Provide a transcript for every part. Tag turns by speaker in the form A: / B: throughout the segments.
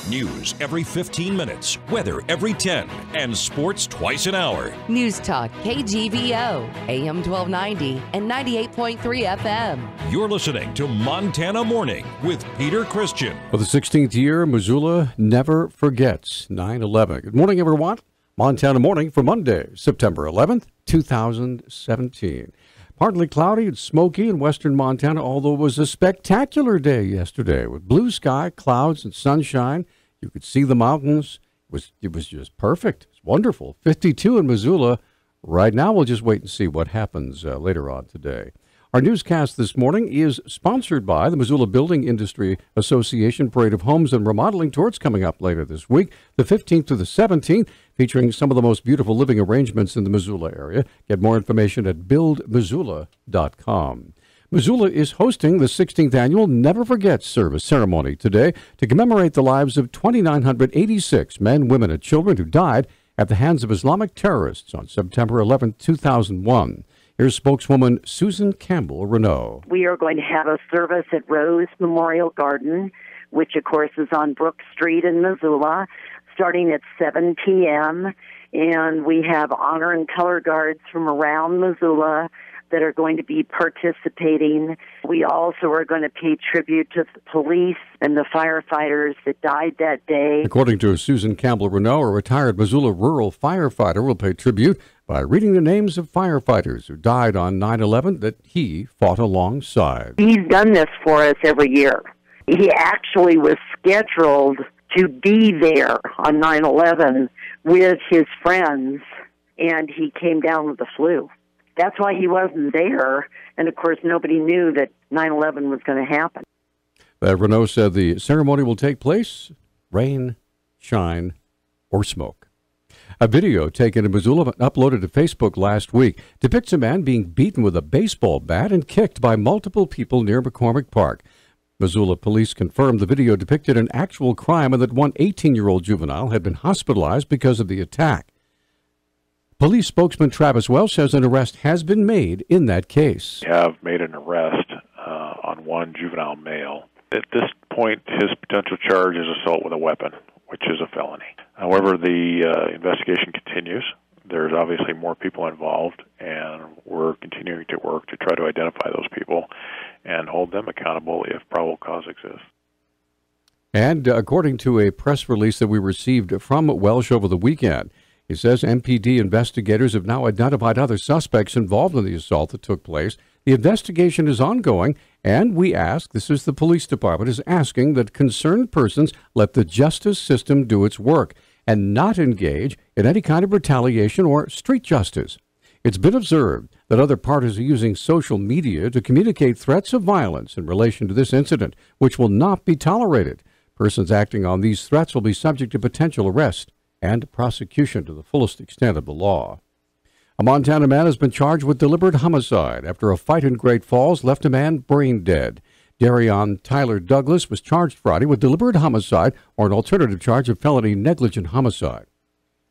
A: News every 15 minutes, weather every 10, and sports twice an hour.
B: Newstalk, KGVO, AM 1290 and 98.3 FM.
A: You're listening to Montana Morning with Peter Christian.
C: For the 16th year, Missoula never forgets 9/11. Good morning, everyone. Montana Morning for Monday, September 11th, 2017. Partly cloudy and smoky in western Montana, although it was a spectacular day yesterday with blue sky, clouds, and sunshine. You could see the mountains. It was just perfect. It's wonderful. 52 in Missoula. Right now, we'll just wait and see what happens later on today. Our newscast this morning is sponsored by the Missoula Building Industry Association Parade of Homes and Remodeling Tours coming up later this week, the 15th to the 17th, featuring some of the most beautiful living arrangements in the Missoula area. Get more information at Missoula.com. Missoula is hosting the 16th annual Never Forget service ceremony today to commemorate the lives of 2,986 men, women, and children who died at the hands of Islamic terrorists on September 11, 2001. Here's spokeswoman Susan Campbell-Renaud.
D: We are going to have a service at Rose Memorial Garden, which, of course, is on Brook Street in Missoula, starting at 7 p.m. And we have honor and color guards from around Missoula that are going to be participating. We also are going to pay tribute to the police and the firefighters that died that day. According to Susan Campbell-Renaud, a retired Missoula rural firefighter will pay tribute by reading the names of firefighters who died on 9/11 that he fought alongside. He's done this for us every year. He actually was scheduled to be there on 9/11 with his friends, and he came down with the flu. That's why he wasn't there, and of course nobody knew that 9/11 was going to happen. Renaud said the ceremony will take place, rain, shine, or smoke. A video taken in Missoula and uploaded to Facebook last week depicts a man being beaten with a baseball bat and kicked by multiple people near McCormick Park. Missoula police confirmed the video depicted an actual crime and that one 18-year-old juvenile had been hospitalized because of the attack. Police spokesman Travis Welsh says an arrest has been made in that case.
E: We have made an arrest on one juvenile male. At this point, his potential charge is assault with a weapon, which is a felony. However, the investigation continues. There's obviously more people involved, and we're continuing to work to try to identify those people and hold them accountable if probable cause exists.
C: And according to a press release that we received from Welsh over the weekend, he says MPD investigators have now identified other suspects involved in the assault that took place. The investigation is ongoing, and we ask, this is the police department, is asking that concerned persons let the justice system do its work and not engage in any kind of retaliation or street justice. It's been observed that other parties are using social media to communicate threats of violence in relation to this incident, which will not be tolerated. Persons acting on these threats will be subject to potential arrest and prosecution to the fullest extent of the law. A Montana man has been charged with deliberate homicide after a fight in Great Falls left a man brain dead. Darion Tyler Douglas was charged Friday with deliberate homicide or an alternative charge of felony negligent homicide.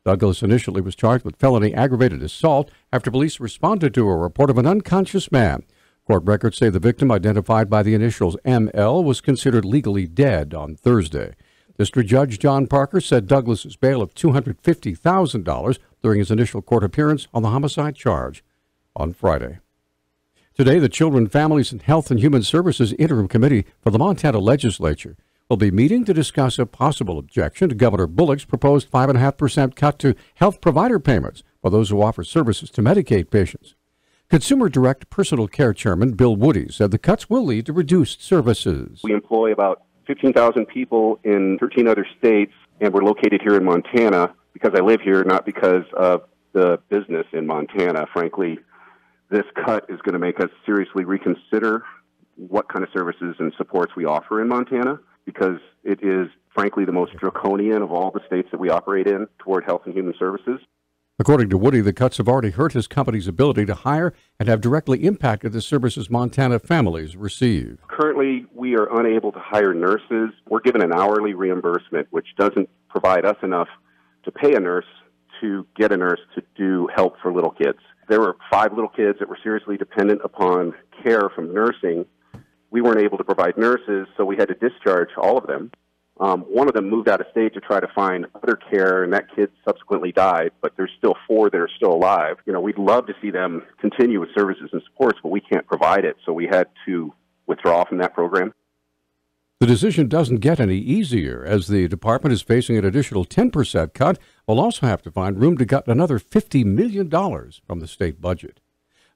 C: Douglas initially was charged with felony aggravated assault after police responded to a report of an unconscious man. Court records say the victim, identified by the initials ML, was considered legally dead on Thursday. District Judge John Parker said Douglas's bail of $250,000 during his initial court appearance on the homicide charge on Friday. Today, the Children, Families, and Health and Human Services Interim Committee for the Montana Legislature will be meeting to discuss a possible objection to Governor Bullock's proposed 5.5% cut to health provider payments for those who offer services to Medicaid patients. Consumer Direct Personal Care Chairman Bill Woody said the cuts will lead to reduced services.
F: We employ about 15,000 people in 13 other states, and we're located here in Montana because I live here, not because of the business in Montana. Frankly, this cut is going to make us seriously reconsider what kind of services and supports we offer in Montana, because it is, frankly, the most draconian of all the states that we operate in toward health and human services.
C: According to Woody, the cuts have already hurt his company's ability to hire and have directly impacted the services Montana families receive.
F: Currently, we are unable to hire nurses. We're given an hourly reimbursement, which doesn't provide us enough to pay a nurse to get a nurse to do help for little kids. There were 5 little kids that were seriously dependent upon care from nursing. We weren't able to provide nurses, so we had to discharge all of them. One of them moved out of state to try to find other care, and that kid subsequently died, but there's still 4 that are still alive. We'd love to see them continue with services and supports, but we can't provide it, so we had to withdraw from that program.
C: The decision doesn't get any easier, as the department is facing an additional 10% cut. Will also have to find room to cut another $50 million from the state budget.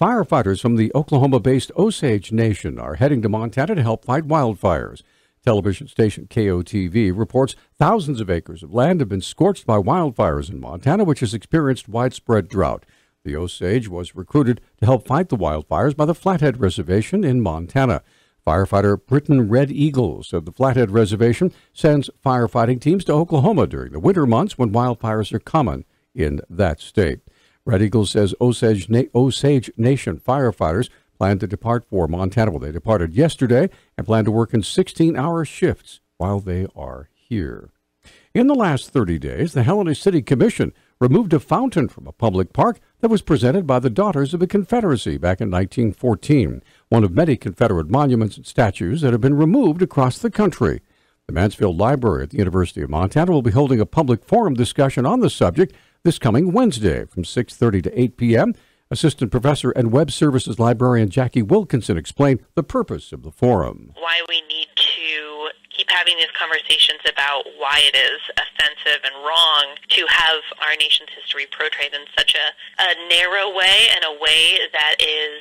C: Firefighters from the Oklahoma-based Osage Nation are heading to Montana to help fight wildfires. Television station KOTV reports thousands of acres of land have been scorched by wildfires in Montana, which has experienced widespread drought. The Osage was recruited to help fight the wildfires by the Flathead Reservation in Montana. Firefighter Britton Red Eagles of the Flathead Reservation sends firefighting teams to Oklahoma during the winter months when wildfires are common in that state. Red Eagles says Osage Nation firefighters plan to depart for Montana. Well, they departed yesterday and plan to work in 16-hour shifts while they are here. In the last 30 days, the Helena City Commission removed a fountain from a public park that was presented by the Daughters of the Confederacy back in 1914, one of many Confederate monuments and statues that have been removed across the country. The Mansfield Library at the University of Montana will be holding a public forum discussion on the subject this coming Wednesday from 6:30 to 8 p.m. Assistant Professor and Web Services Librarian Jackie Wilkinson explained the purpose of the forum.
G: Why we need to keep having these conversations about why it is offensive and wrong to have our nation's history portrayed in such a narrow way, and a way that is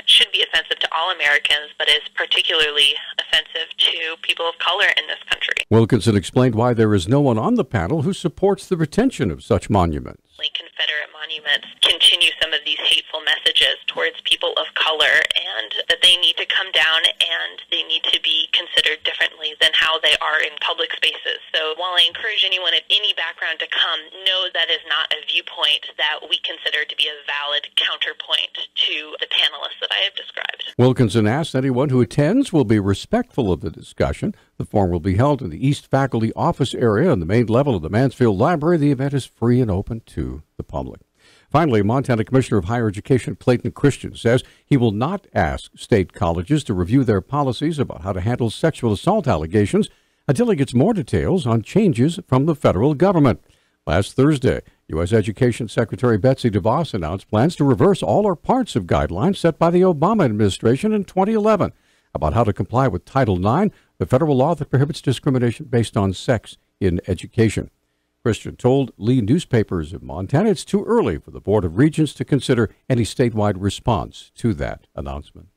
G: should be offensive to all Americans, but is particularly offensive to people of color in this country.
C: Wilkinson explained why there is no one on the panel who supports the retention of such monuments.
G: Confederate monuments continue some of these hateful messages towards people of color, and that they need to come down and they need to be considered differently than how they are in public spaces. So while I encourage anyone of any background to come, know that is not a viewpoint that we consider to be a valid counterpoint to the panelists that I have described.
C: Wilkinson asked anyone who attends will be respectful of the discussion. The forum will be held in the East Faculty Office area on the main level of the Mansfield Library. The event is free and open to the public. Finally, Montana Commissioner of Higher Education Clayton Christian says he will not ask state colleges to review their policies about how to handle sexual assault allegations until he gets more details on changes from the federal government. Last Thursday, U.S. Education Secretary Betsy DeVos announced plans to reverse all or parts of guidelines set by the Obama administration in 2011 about how to comply with Title IX, the federal law that prohibits discrimination based on sex in education. Christian told Lee Newspapers of Montana it's too early for the Board of Regents to consider any statewide response to that announcement.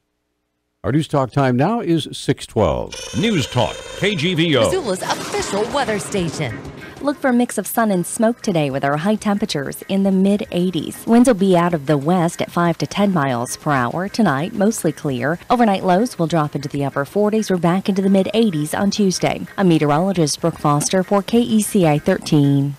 C: Our News Talk time now is 6:12.
A: News Talk, KGVO.
B: Missoula's official weather station.
H: Look for a mix of sun and smoke today with our high temperatures in the mid-80s. Winds will be out of the west at 5 to 10 miles per hour. Tonight, mostly clear. Overnight lows will drop into the upper 40s or back into the mid-80s on Tuesday. I'm meteorologist Brooke Foster for KECI 13.